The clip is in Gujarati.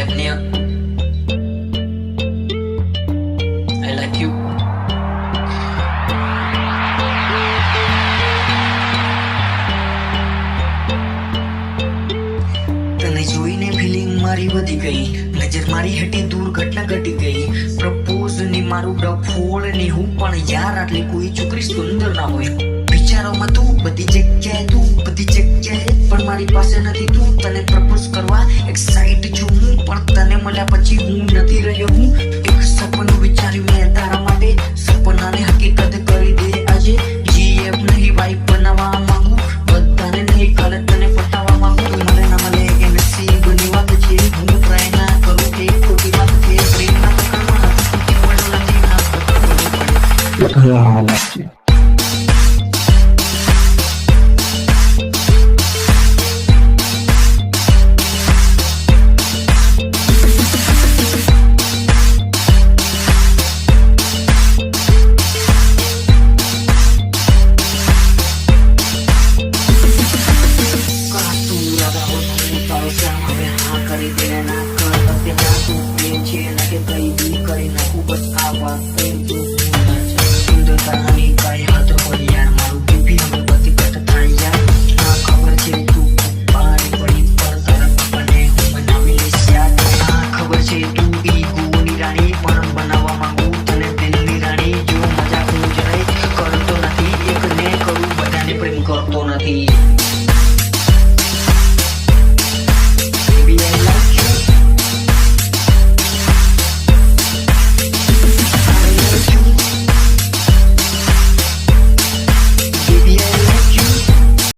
Stepnia, I like you. તને જોઈને ફિલિંગ મારી વધી ગઈ, નજર મારી હટી દુર્ઘટના ઘટી ગઈ. પ્રપોઝ ની મારું ડફોળ ને હું પણ યાર આટલી કોઈ છોકરી સુંદર ના હોય. વિચારોમાં તું બધી જગ્યાએ, તું બધી જગ્યાએ, પણ મારી પાસે નથી તું. તને પ્રપોઝ કરવા એક્સાઇટ છું હું, પણ તને મળ્યા પછી હું નથી રહ્યો